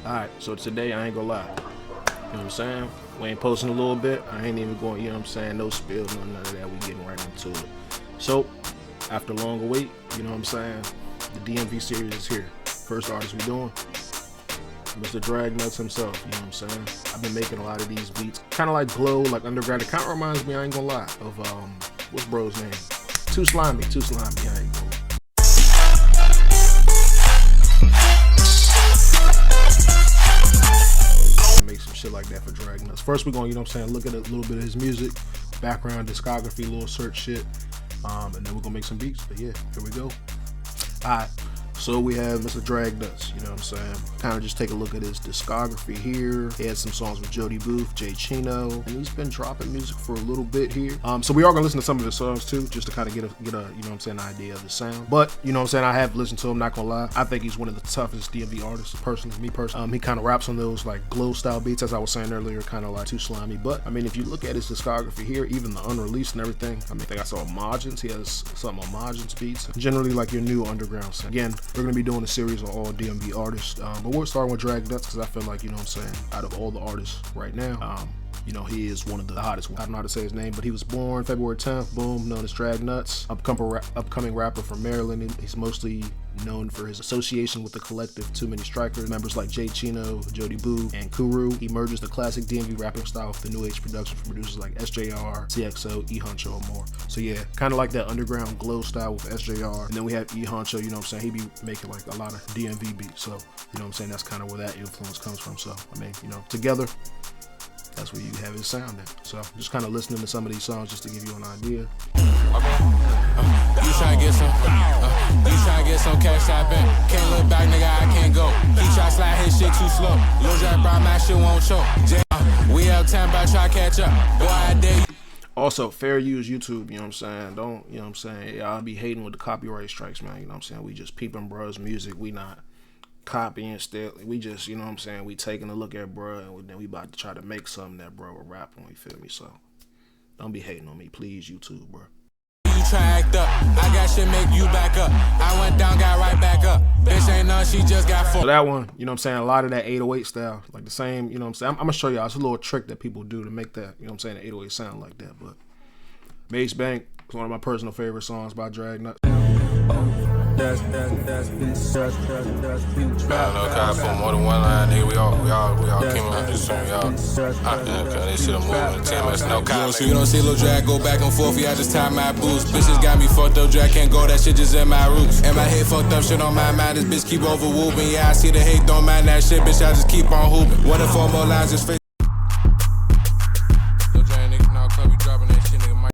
Alright, so today I ain't gonna lie. You know what I'm saying? We ain't posting a little bit. I ain't even going, you know what I'm saying? No spill, none of that. We getting right into it. So, after a long wait, you know what I'm saying? The DMV series is here. First artist we doing, Mr. Dragnutz himself, you know what I'm saying? I've been making a lot of these beats. Kind of like glow, like underground. It kind of reminds me, I ain't gonna lie, of, what's bro's name? Too Slimy, I ain't gonna lie. Make some shit like that for Dragnutz. First, we're gonna, you know what I'm saying, look at a little bit of his music, background, discography, little search shit, and then we're gonna make some beats. But yeah, here we go. Alright, so we have Mr. Dragnutz, you know what I'm saying? Kind of just take a look at his discography here. He had some songs with Jody Booth, Jay Chino, and he's been dropping music for a little bit here. So we are gonna listen to some of his songs too, just to kind of get a you know what I'm saying, idea of the sound. But you know what I'm saying, I have listened to him, not gonna lie. I think he's one of the toughest DMV artists, personally, me personally. He kind of raps on those like glow style beats, as I was saying earlier, kind of like Too Slimy. But I mean, if you look at his discography here, even the unreleased and everything, I mean, I think I saw Margins. He has some Margins beats. Generally like your new underground sound. Again, we're gonna be doing a series on all DMV artists, but we're starting with Dragnutz because I feel like, you know what I'm saying, out of all the artists right now, you know, he is one of the hottest ones. I don't know how to say his name, but he was born February 10th, boom, known as Dragnutz. Upcoming rapper from Maryland. He's mostly known for his association with the collective Too Many Strikers, members like Jay Chino, Jody Boo, and Kuru. He merges the classic DMV rapping style with the new age production from producers like SJR, CXO, E Honcho, and more. So yeah, kind of like that underground glow style with SJR. And then we have E Honcho, you know what I'm saying, he be making like a lot of DMV beats. So, you know what I'm saying, that's kind of where that influence comes from. So, I mean, you know, together, that's where you have his sound at. So just kind of listening to some of these songs just to give you an idea. You tryna get some, you tryna get some cash out back. Can't look back, nigga, I can't go. He try slide his shit too slow. Lil Jack Brown, my shit won't choke. We up 10, but try catch up. Boy, I dare you. Also, fair use YouTube, you know what I'm saying? Don't, you know what I'm saying? Y'all be hating with the copyright strikes, man. You know what I'm saying? We just peeping bruh's music. We not copying still. We just, you know what I'm saying, we taking a look at bruh, and then we about to try to make something that bruh will rap on, you feel me? So don't be hating on me, please, YouTube, bruh. You try act up, I got shit make you back up. I went down, got right back up. Bitch ain't none, she just got full. So that one, you know what I'm saying, a lot of that 808 style, like the same, you know what I'm saying, I'm gonna show y'all, it's a little trick that people do to make that, you know what I'm saying, the 808 sound like that. But Mace Bank is one of my personal favorite songs by Dragnutz. That's no cop for more than one line, nigga. We all came up this soon, y'all. This shit a movement. TMS no cop. You don't see Lil Drag go back and forth, yeah, I just tie my boots. Bitches got me fucked up, Drag can't go, that shit just in my roots. And my head fucked up, shit on my mind, this bitch keep over whooping. Yeah, I see the hate, don't mind that shit, bitch, I just keep on hooping. What if 4 more lines just face? Lil Drag nigga, now club be dropping that shit, nigga.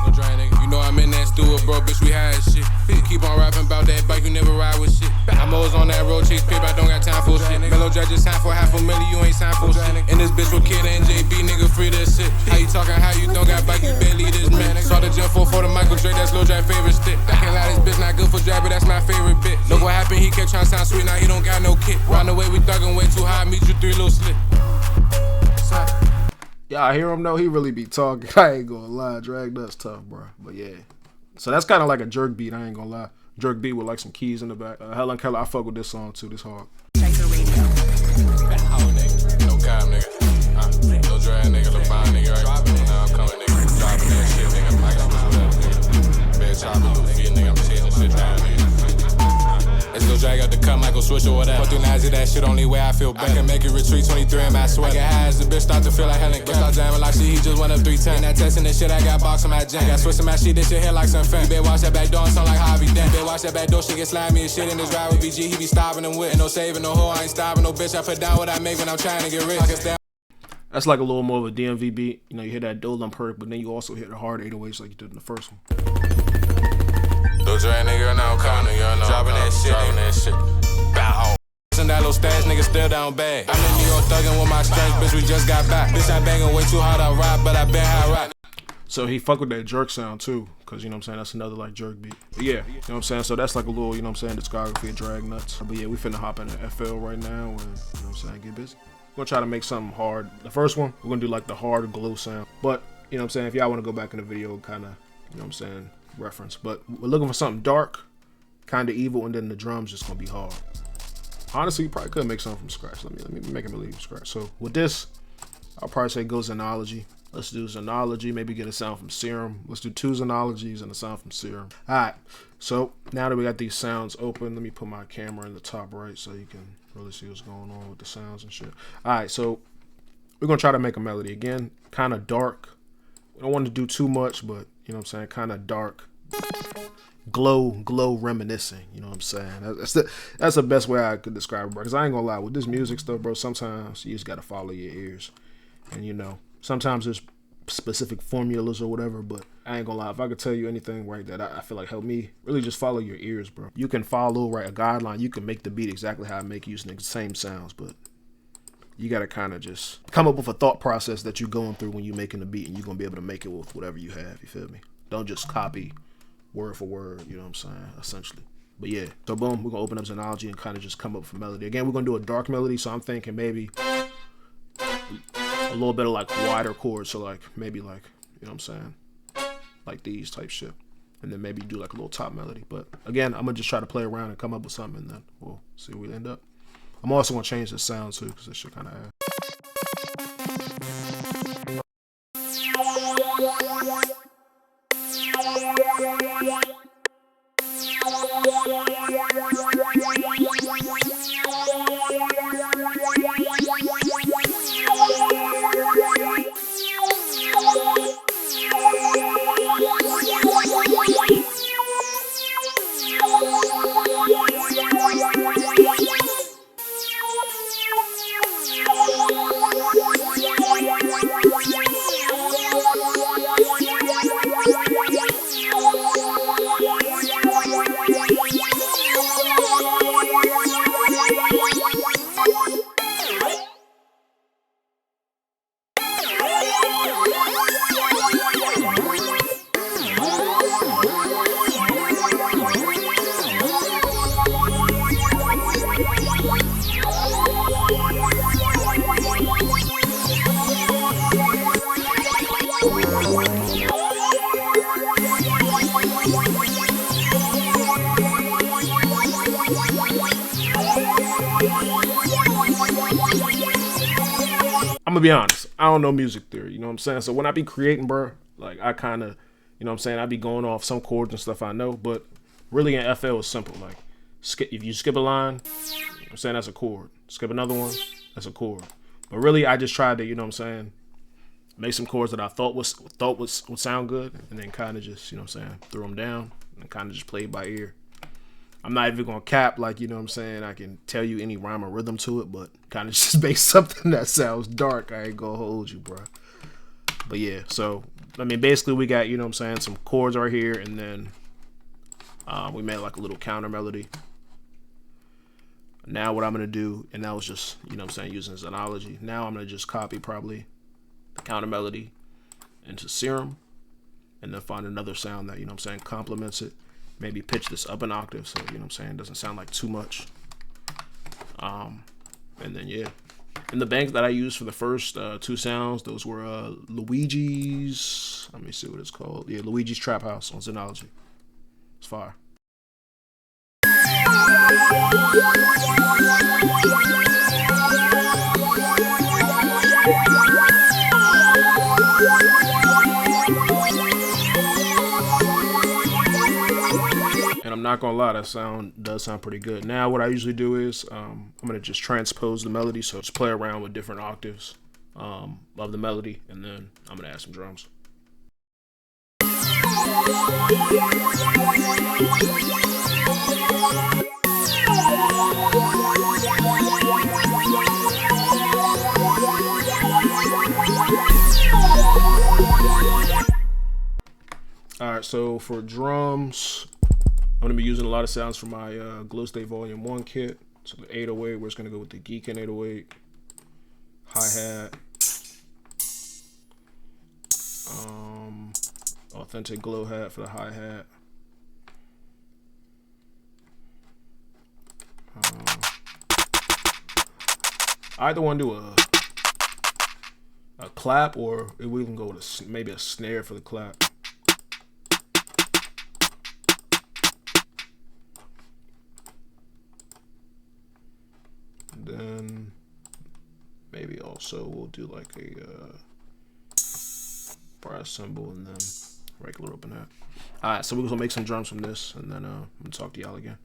Lil Drag nigga, you know I'm in that stew, bro, bitch, we high as shit. Keep on rapping about that bike, you never ride with shit. I'm always on that road, chase paper, I don't got time for shit. Melo Jack just signed for $500,000, you ain't signed for shit. And this bitch with Kid and JB, nigga, free that shit. How you talking, how you don't got bike, you barely this man. Saw the jump for the Michael Drake, that's Lil Jack favorite stick. I can't lie, this bitch not good for Jack, but that's my favorite bit. Look what happened, he kept trying to sound sweet, now he don't got no kit. Round the way, we thuggin' way too high, meet you 3 little slip. Yeah, I hear him though, he really be talking. I ain't gonna lie, Dragnutz tough, bro. But yeah. So that's kind of like a jerk beat, I ain't gonna lie. Jerk beat with like some keys in the back. Helen Keller, I fuck with this song too, this hard. No cop, nigga. No drag, nigga. No fine, nigga. Right now I'm coming, nigga. Dropping that shit, nigga. Like I'm just whatever. Bad chopper, little feet, nigga. I'm chasing shit down, nigga. Let's go drag out the cut, Michael Switch or whatever. Fuck through Nazi, that shit only way I feel better. I can make it retreat 23 in my sweat. I get high as the bitch start to feel like Helen Keller. Start jamming like she, he just went up 310. That testing this shit, I got box on my jam. I got switching my shit, this shit hit like some fan. You better watch that back door and sound like Harvey Dent. Better watch that back door, shit get slimy and shit in this ride with BG. He be stopping them with, and no saving, no hoe, I ain't stopping no bitch. I put down what I make when I'm trying to get rich. That's like a little more of a DMV beat. You know, you hear that Dolan perk, but then you also hit the hard 808s like you did in the first one. No drag, nigga. No cop, nigga. No dropping that shit. Bow. And that little stash nigga still down bad. I'm in New York thuggin' with my strength, bitch, we just got back. Bitch, I bangin' way too hard, I rap, but I been high rock. So he fuck with that jerk sound too, cause you know what I'm saying, that's another like jerk beat. But yeah, you know what I'm saying, so that's like a little, you know what I'm saying, discography of Dragnutz. But yeah, we finna hop into FL right now and, you know what I'm saying, get busy. We're gonna try to make something hard. The first one, we're gonna do like the hard glow sound. But, you know what I'm saying, if y'all wanna go back in the video, kinda, you know what I'm saying, reference. But we're looking for something dark, kinda evil, and then the drums just gonna be hard. Honestly, you probably could make something from scratch. Let me make a melody from scratch. So with this, I'll probably say go Xenology. Let's do Xenology, maybe get a sound from Serum. Let's do 2 Xenologies and a sound from Serum. All right, so now that we got these sounds open, let me put my camera in the top right so you can really see what's going on with the sounds and shit. All right, so we're gonna try to make a melody. Again, kind of dark. We don't want to do too much, but you know what I'm saying, kind of dark. Glow reminiscing, you know what I'm saying? That's the best way I could describe it, bro. Because I ain't gonna lie, with this music stuff, bro, sometimes you just gotta follow your ears. And you know, sometimes there's specific formulas or whatever, but I ain't gonna lie, if I could tell you anything right that I feel like helped me, really just follow your ears, bro. You can follow, right, a guideline. You can make the beat exactly how I make using the same sounds, but you gotta kind of just come up with a thought process that you're going through when you're making the beat, and you're gonna be able to make it with whatever you have, you feel me? Don't just copy word for word, you know what I'm saying, essentially. But yeah, so boom, we're gonna open up Xenology and kind of just come up with a melody. Again, we're gonna do a dark melody, so I'm thinking maybe a little bit of like wider chords, so like maybe like, you know what I'm saying, like these type shit, and then maybe do like a little top melody. But again, I'm gonna just try to play around and come up with something, and then we'll see where we end up. I'm also gonna change the sound too, because this shit kind of ass. I'm gonna be honest, I don't know music theory, you know what I'm saying? So when I be creating, bro, like I kind of, you know what I'm saying, I be going off some chords and stuff I know, but really in FL it's simple. Like if you skip a line, you know what I'm saying, that's a chord. Skip another one, that's a chord. But really I just tried to, you know what I'm saying, make some chords that I thought would sound good, and then kind of just, you know what I'm saying, throw them down and kind of just play it by ear. I'm not even gonna cap, like, you know what I'm saying, I can tell you any rhyme or rhythm to it, but kind of just make something that sounds dark. I ain't gonna hold you, bro. But yeah, so I mean, basically we got, you know what I'm saying, some chords right here, and then we made like a little counter melody. Now what I'm gonna do, and that was just, you know what I'm saying, using Xenology. Now I'm gonna just copy probably the counter melody into Serum, and then find another sound that, you know what I'm saying, complements it. Maybe pitch this up an octave, so, you know what I'm saying, it doesn't sound like too much. And then yeah, and the bank that I used for the first 2 sounds, those were Luigi's, let me see what it's called. Yeah, Luigi's Trap House on Xenology. It's fire. And I'm not gonna lie, that sound does sound pretty good. Now what I usually do is I'm gonna just transpose the melody, so just play around with different octaves of the melody, and then I'm gonna add some drums. Alright, so for drums, I'm going to be using a lot of sounds from my Glow State Volume 1 kit. So the 808, we're just going to go with the Geekin 808, hi-hat, authentic glow hat for the hi-hat, I either want to do a clap, or we can go with maybe a snare for the clap. also we'll do like a brass cymbal and then regular open hat. Alright, so we're gonna make some drums from this, and then I'm gonna talk to y'all again.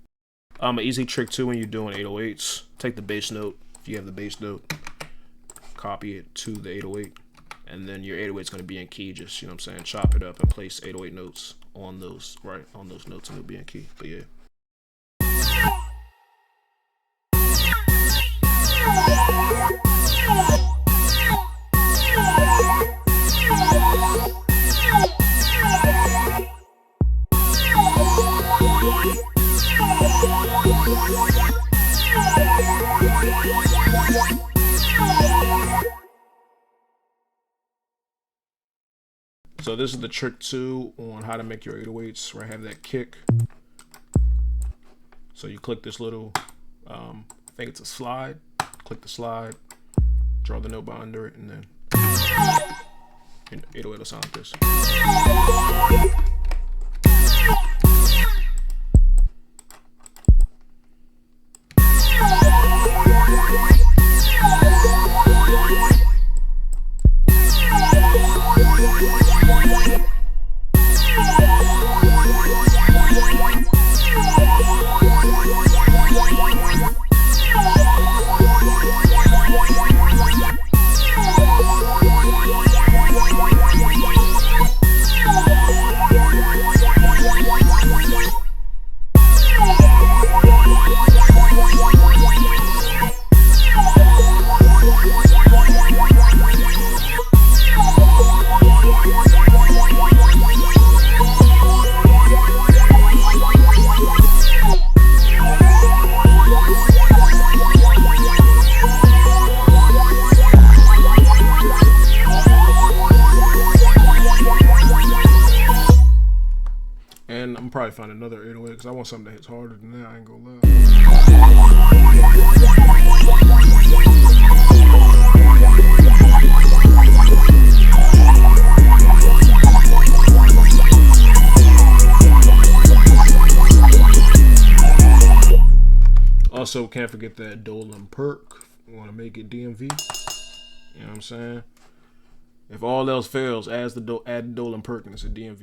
An easy trick too when you're doing 808s, take the bass note. If you have the bass note, copy it to the 808, and then your 808 is gonna be in key. Just, you know what I'm saying, chop it up and place 808 notes on those, right on those notes, and it'll be in key. But yeah. So this is the trick too on how to make your 808s, where I have that kick. So you click this little, I think it's a slide, click the slide, draw the note bar under it, and then 808 will sound like this. And I'm probably find another 808 because I want something that hits harder than that. I ain't gonna lie. Also, can't forget that Dolan perk. We want to make it DMV. You know what I'm saying? If all else fails, add the Dolan perk and it's a DMV.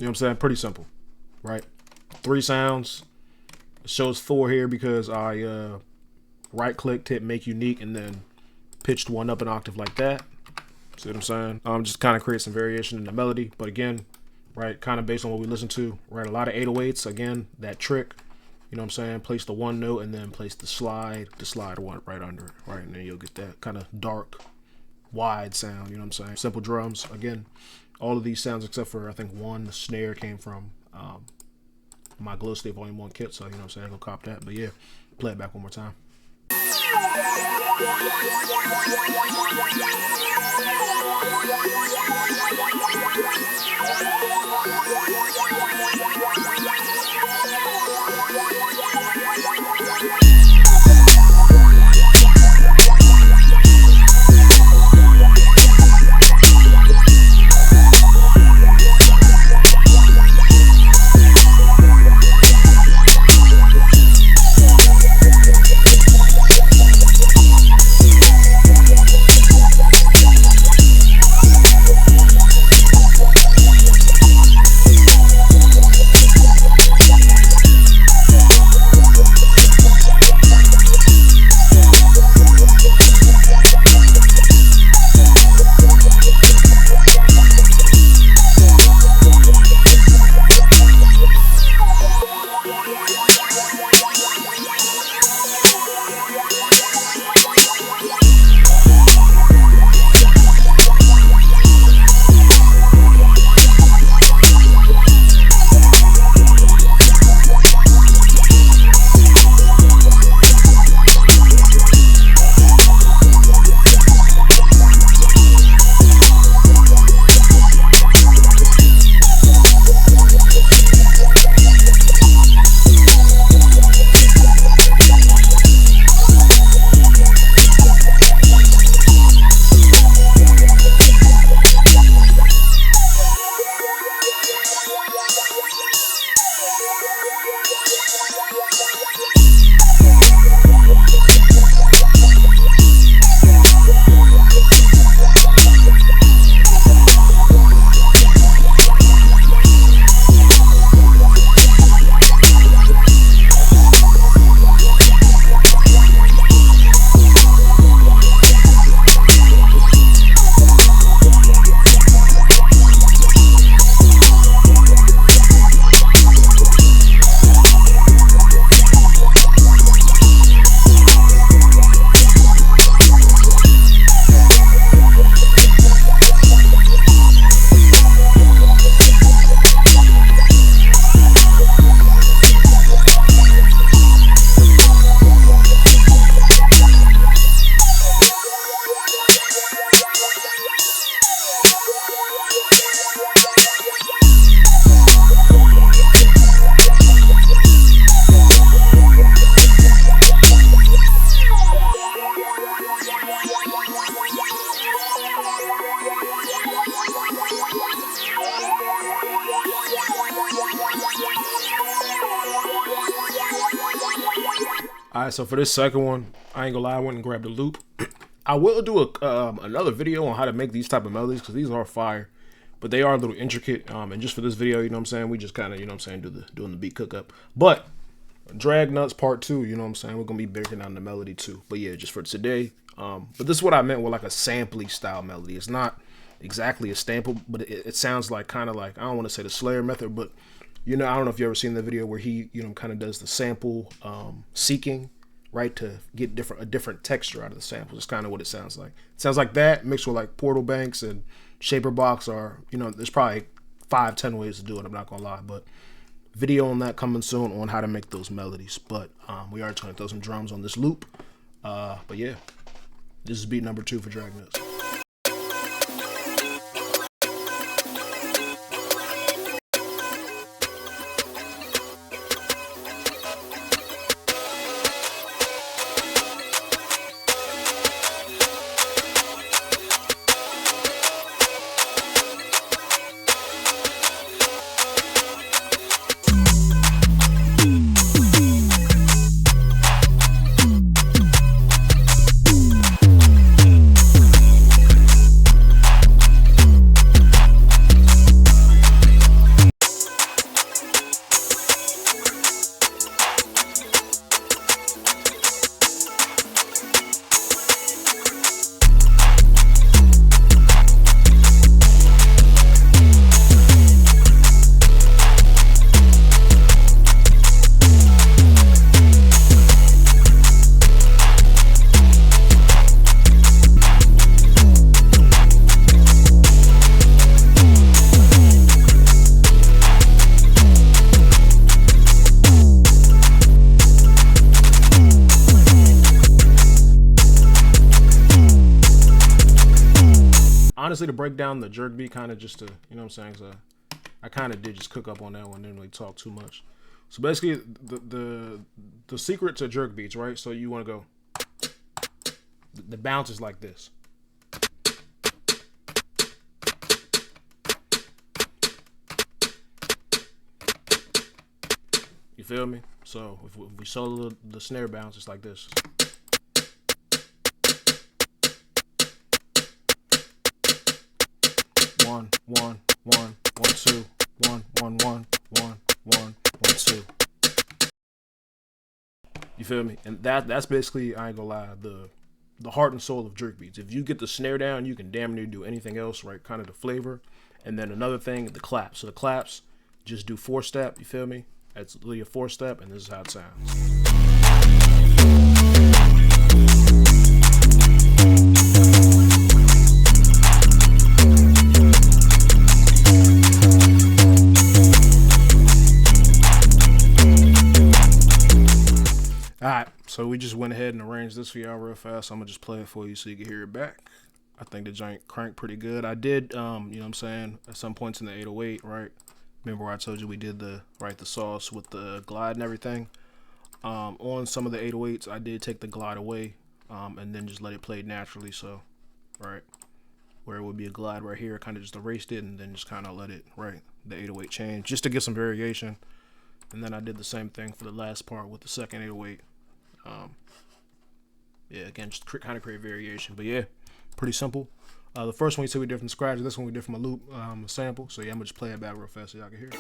know what I'm saying? Pretty simple, right? 3 sounds. It shows 4 here because I right clicked, hit make unique, and then pitched one up an octave like that. See what I'm saying? Just kind of create some variation in the melody. But again, right, kind of based on what we listen to, right? A lot of 808s, again, that trick, you know what I'm saying? Place the one note and then place the slide one right under it, right? And then you'll get that kind of dark, wide sound, you know what I'm saying? Simple drums. Again, all of these sounds except for, I think, one snare came from my Glow State Volume 1 kit. So, you know what I'm saying? I'm going to cop that. But yeah, play it back one more time. Alright, so for this second one, I ain't gonna lie, I went and grabbed a loop. I will do another video on how to make these type of melodies, because these are fire, but they are a little intricate. And just for this video, you know what I'm saying, we just kind of, you know what I'm saying, doing the beat Cookup. But Dragnutz part 2, you know what I'm saying, we're gonna be breaking down the melody too. But yeah, just for today. But this is what I meant with like a samply style melody. It's not exactly a sample, but it sounds like kind of like, I don't want to say the Slayer method, but you know, I don't know if you ever seen the video where he, you know, kind of does the sample seeking, right, to get a different texture out of the samples. It's kind of what it sounds like. It sounds like that mixed with like Portal Banks and Shaper Box, or, you know, there's probably 5-10 ways to do it, I'm not gonna lie. But video on that coming soon on how to make those melodies. But we are trying to throw some drums on this loop. But yeah, this is beat number 2 for Dragnutz. honestly, to break down the jerk beat, kind of just to, you know what I'm saying? So I kind of did just cook up on that one, didn't really talk too much. So basically, the secret to jerk beats, right? So you want to go, the bounce is like this. You feel me? So if we solo the snare bounce, it's like this. One, one, one, 1, 2, 1, 1, 1, 1, 1, 1, 2. You feel me? And that's basically, I ain't gonna lie, the heart and soul of jerk beats. If you get the snare down, you can damn near do anything else, right? Kind of the flavor. And then another thing, the claps. So the claps, just do 4-step, you feel me? That's literally a 4-step, and this is how it sounds. Alright, so we just went ahead and arranged this for y'all real fast. I'm gonna just play it for you so you can hear it back. I think the joint cranked pretty good. I did, you know what I'm saying, at some points in the 808, right? Remember where I told you we did the sauce with the glide and everything? On some of the 808s, I did take the glide away and then just let it play naturally. So, right, where it would be a glide right here, kind of just erased it and then just kind of let it, right, the 808 change just to get some variation. And then I did the same thing for the last part with the second 808. Yeah, again, just kind of create variation. But yeah, pretty simple. The first one you said we did from scratch. This one we did from a loop, a sample. So yeah, I'm gonna just play it back real fast so y'all can hear it.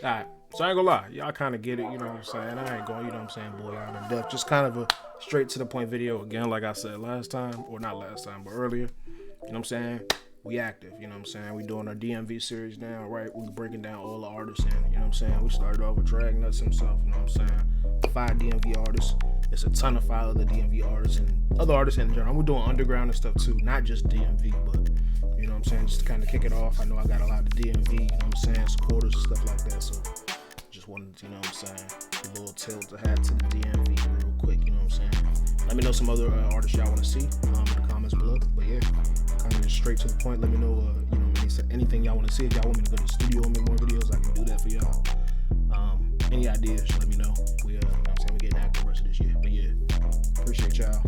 Alright, so I ain't gonna lie, y'all kind of get it, you know what I'm saying? I ain't going, you know what I'm saying, boy out in depth. Just kind of a straight to the point video. Again, like I said last time, or not last time, but earlier, you know what I'm saying? We active, you know what I'm saying? We doing our DMV series now, right? We breaking down all the artists, and you know what I'm saying? We started off with Dragnutz himself, you know what I'm saying? 5 DMV artists. It's a ton of fire other DMV artists and other artists in general. We're doing underground and stuff too, not just DMV, but you know what I'm saying, just to kind of kick it off. I know I got a lot of DMV, you know what I'm saying, supporters and stuff like that, so just wanted to, you know what I'm saying, a little tilt to have to the DMV real quick, you know what I'm saying. Let me know some other artists y'all want to see in the comments below, but yeah, kind of just straight to the point. Let me know, you know, anything y'all want to see. If y'all want me to go to the studio and make more videos, I can do that for y'all. Any ideas, let me know. We, you know what I'm saying, we're getting active the rest of this year, but yeah, appreciate y'all.